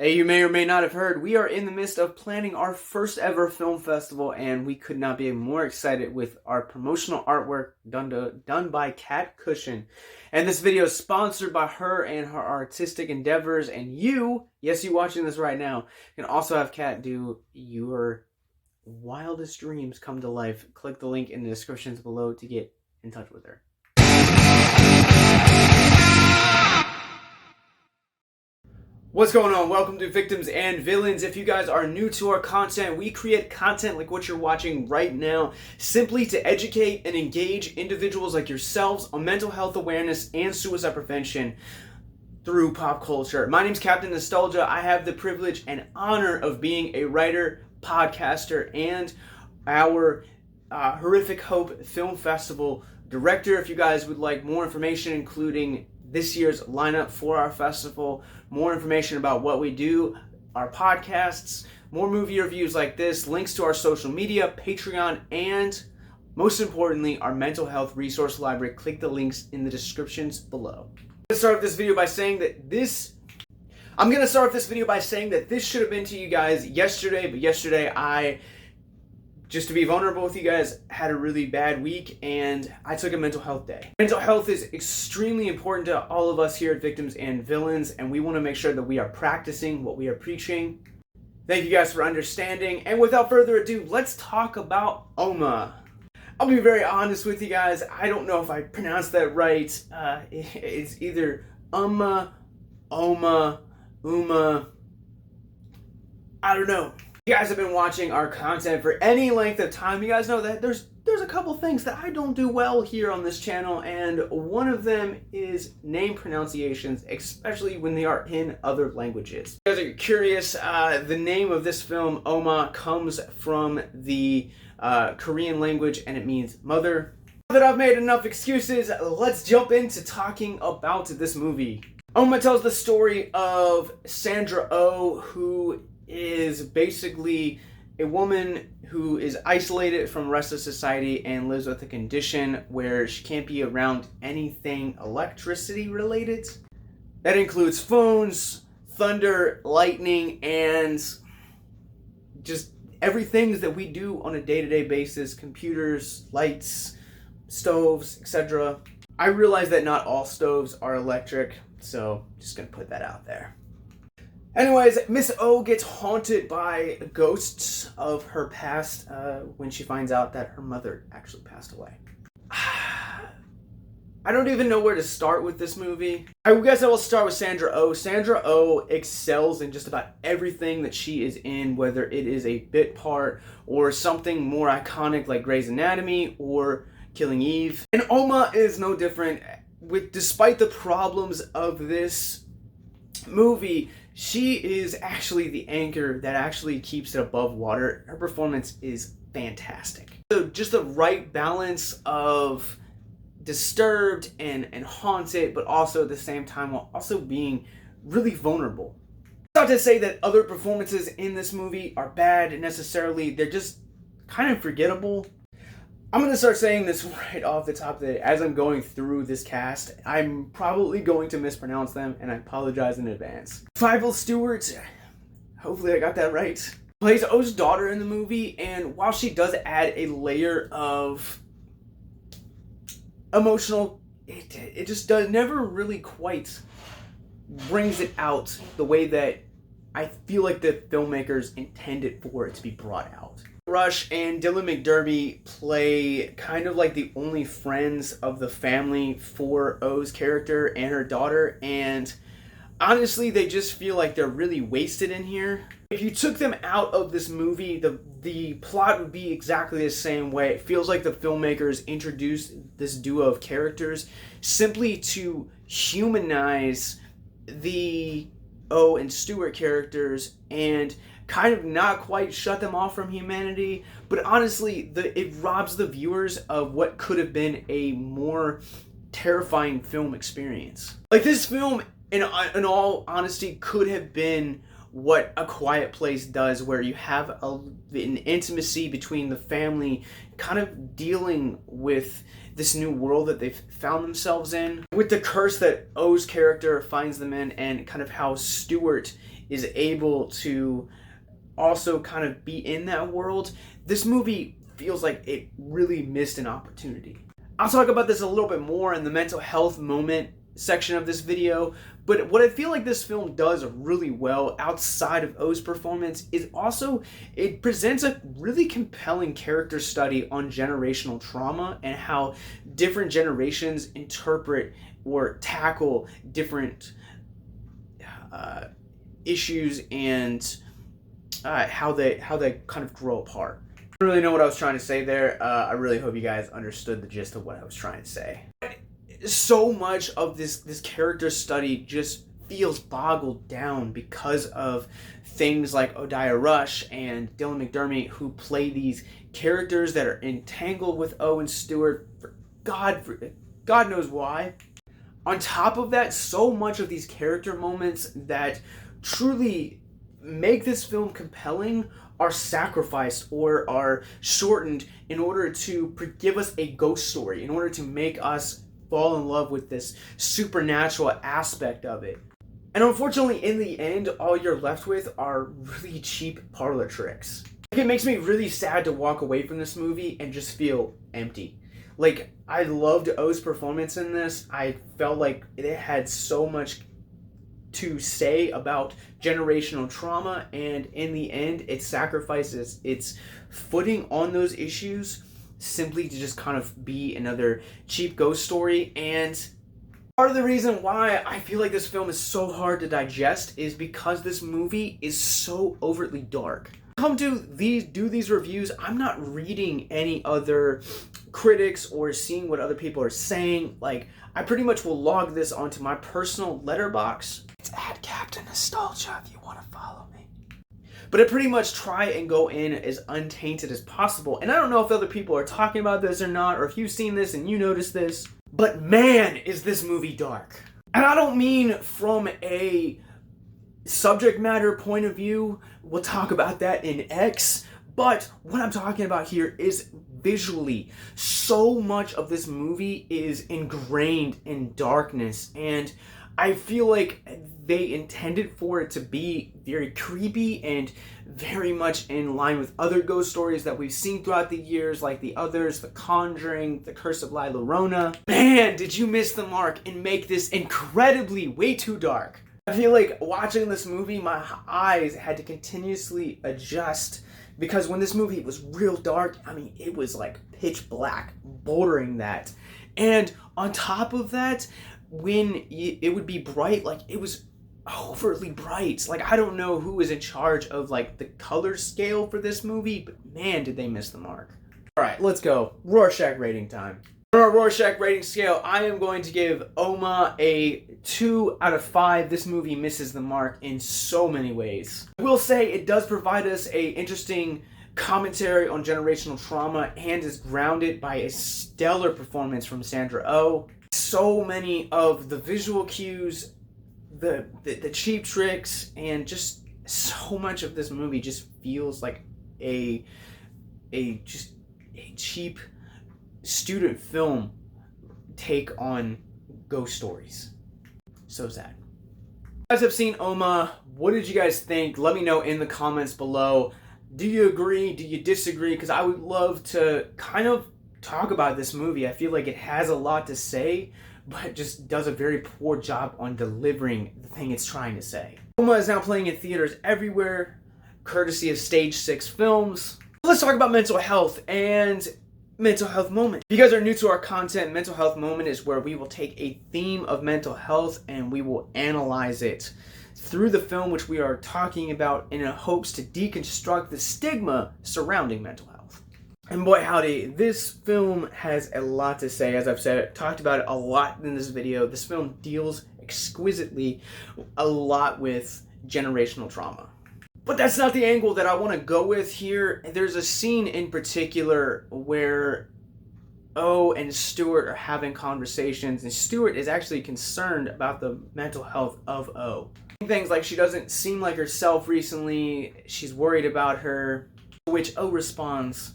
Hey, you may or may not have heard, we are in the midst of planning our first ever film festival, and we could not be more excited with our promotional artwork done by Capt Cushion. And this video is sponsored by her and her artistic endeavors, and you, yes, you watching this right now, can also have Kat do your wildest dreams come to life. Click the link in the descriptions below to get in touch with her. What's going on? Welcome to Victims and Villains. If you guys are new to our content, we create content like what you're watching right now simply to educate and engage individuals like yourselves on mental health awareness and suicide prevention through pop culture. My name's Captain Nostalgia. I have the privilege and honor of being a writer, podcaster, and our Horrific Hope Film Festival director. If you guys would like more information, including this year's lineup for our festival, more information about what we do, our podcasts, more movie reviews like this, links to our social media, Patreon, and most importantly, our mental health resource library. Click the links in the descriptions below. I'm going to start this video by saying that this should have been to you guys yesterday, but yesterday just to be vulnerable with you guys, had a really bad week, and I took a mental health day. Mental health is extremely important to all of us here at Victims and Villains, and we want to make sure that we are practicing what we are preaching. Thank you guys for understanding, and without further ado, let's talk about Umma. I'll be very honest with you guys, I don't know if I pronounced that right. It's either Umma, Oma, Umma, I don't know. You guys have been watching our content for any length of time. You guys know that there's a couple things that I don't do well here on this channel, and one of them is name pronunciations, especially when they are in other languages. If you guys are curious, the name of this film, Umma, comes from the Korean language, and it means mother. Now that I've made enough excuses, let's jump into talking about this movie. Umma tells the story of Sandra Oh, who is basically a woman who is isolated from the rest of society and lives with a condition where she can't be around anything electricity related. That includes phones, thunder, lightning, and just everything that we do on a day-to-day basis, computers, lights, stoves, etc. I realize that not all stoves are electric, so just gonna put that out there. Anyways, Miss O gets haunted by ghosts of her past when she finds out that her mother actually passed away. I don't even know where to start with this movie. I guess I will start with Sandra Oh. Sandra Oh excels in just about everything that she is in, whether it is a bit part or something more iconic like Grey's Anatomy or Killing Eve. And Umma is no different. Despite the problems of this movie, she is actually the anchor that actually keeps it above water. Her performance is fantastic. So just the right balance of disturbed and haunted, but also at the same time while also being really vulnerable. Not to say that other performances in this movie are bad necessarily, they're just kind of forgettable. I'm going to start saying this right off the top that as I'm going through this cast, I'm probably going to mispronounce them, and I apologize in advance. Fivel Stewart, hopefully I got that right, plays O's daughter in the movie, and while she does add a layer of emotional, it just never really quite brings it out the way that I feel like the filmmakers intended for it to be brought out. Rush and Dylan McDermott play kind of like the only friends of the family for O's character and her daughter, and honestly they just feel like they're really wasted in here. If you took them out of this movie, the plot would be exactly the same way. It feels like the filmmakers introduced this duo of characters simply to humanize the O and Stewart characters and kind of not quite shut them off from humanity, but honestly, it robs the viewers of what could have been a more terrifying film experience. Like, this film, in all honesty, could have been what A Quiet Place does, where you have an intimacy between the family kind of dealing with this new world that they've found themselves in, with the curse that O's character finds them in, and kind of how Stewart is able to also kind of be in that world, this movie feels like it really missed an opportunity. I'll talk about this a little bit more in the mental health moment section of this video, but what I feel like this film does really well outside of O's performance is also it presents a really compelling character study on generational trauma and how different generations interpret or tackle different issues and how they kind of grow apart. I don't really know what I was trying to say there. I really hope you guys understood the gist of what I was trying to say. So much of this character study just feels boggled down because of things like Odiah Rush and Dylan McDermott, who play these characters that are entangled with O and Stewart for God knows why. On top of that, so much of these character moments that truly make this film compelling are sacrificed or are shortened in order to give us a ghost story, in order to make us fall in love with this supernatural aspect of it. And unfortunately, in the end, all you're left with are really cheap parlor tricks. It makes me really sad to walk away from this movie and just feel empty. Like, I loved O's performance in this. I felt like it had so much to say about generational trauma, and in the end, it sacrifices its footing on those issues simply to just kind of be another cheap ghost story. And part of the reason why I feel like this film is so hard to digest is because this movie is so overtly dark. Come to do these reviews, I'm not reading any other critics or seeing what other people are saying. Like, I pretty much will log this onto my personal letterbox. It's at Capt Nostalgia if you want to follow me. But I pretty much try and go in as untainted as possible. And I don't know if other people are talking about this or not, or if you've seen this and you noticed this, but man, is this movie dark. And I don't mean from a subject matter point of view. We'll talk about that in X. But what I'm talking about here is visually. So much of this movie is ingrained in darkness, and I feel like they intended for it to be very creepy and very much in line with other ghost stories that we've seen throughout the years, like The Others, The Conjuring, The Curse of La Llorona. Man, did you miss the mark and make this incredibly way too dark. I feel like watching this movie, my eyes had to continuously adjust because when this movie was real dark, I mean, it was like pitch black, bordering that. And on top of that, when it would be bright, like it was overtly bright. Like, I don't know who was in charge of like the color scale for this movie, but man, did they miss the mark. All right, let's go. Rorschach rating time. On our Rorschach rating scale, I am going to give Umma a 2 out of 5. This movie misses the mark in so many ways. I will say it does provide us a interesting commentary on generational trauma and is grounded by a stellar performance from Sandra Oh. So many of the visual cues, the cheap tricks, and just so much of this movie just feels like a cheap student film take on ghost stories. So sad. You guys have seen Umma. What did you guys think? Let me know in the comments below. Do you agree? Do you disagree? Because I would love to kind of talk about this movie. I feel like it has a lot to say, but just does a very poor job on delivering the thing it's trying to say. Umma is now playing in theaters everywhere, courtesy of Stage 6 Films. Let's talk about mental health and Mental Health Moment. If you guys are new to our content, Mental Health Moment is where we will take a theme of mental health and we will analyze it through the film which we are talking about in hopes to deconstruct the stigma surrounding mental health. And boy howdy, this film has a lot to say. As I've said, talked about it a lot in this video. This film deals exquisitely a lot with generational trauma. But that's not the angle that I want to go with here. There's a scene in particular where O and Stewart are having conversations, and Stewart is actually concerned about the mental health of O. Things like she doesn't seem like herself recently, she's worried about her, to which O responds,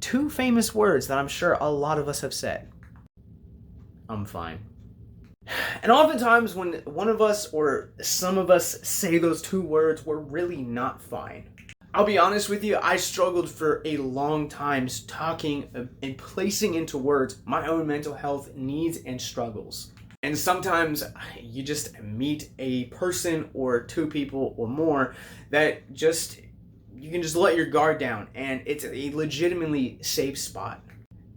2 famous words that I'm sure a lot of us have said. I'm fine. And oftentimes when one of us or some of us say those two words, we're really not fine. I'll be honest with you, I struggled for a long time talking and placing into words my own mental health needs and struggles. And sometimes you just meet a person or two people or more that just, you can just let your guard down, and it's a legitimately safe spot.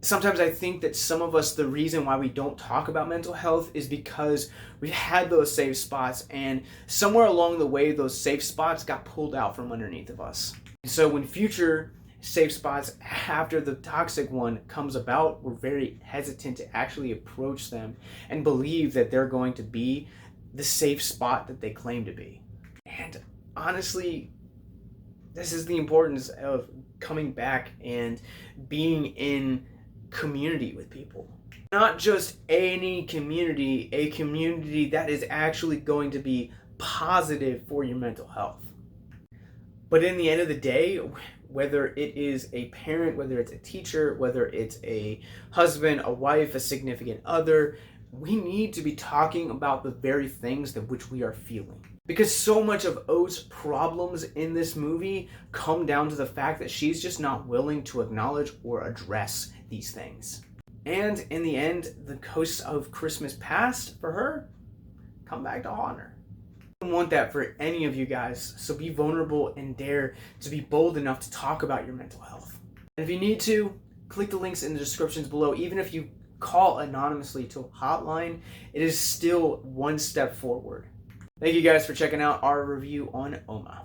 Sometimes I think that some of us, the reason why we don't talk about mental health is because we had those safe spots, and somewhere along the way those safe spots got pulled out from underneath of us. So when future safe spots after the toxic one comes about, we're very hesitant to actually approach them and believe that they're going to be the safe spot that they claim to be. And honestly, this is the importance of coming back and being in community with people. Not just any community, a community that is actually going to be positive for your mental health. But in the end of the day, whether it is a parent, whether it's a teacher, whether it's a husband, a wife, a significant other, we need to be talking about the very things that which we are feeling. Because so much of O's problems in this movie come down to the fact that she's just not willing to acknowledge or address these things. And in the end, the ghosts of Christmas past for her come back to haunt her. I don't want that for any of you guys, so be vulnerable and dare to be bold enough to talk about your mental health. And if you need to, click the links in the descriptions below. Even if you call anonymously to a hotline, it is still one step forward. Thank you guys for checking out our review on Umma.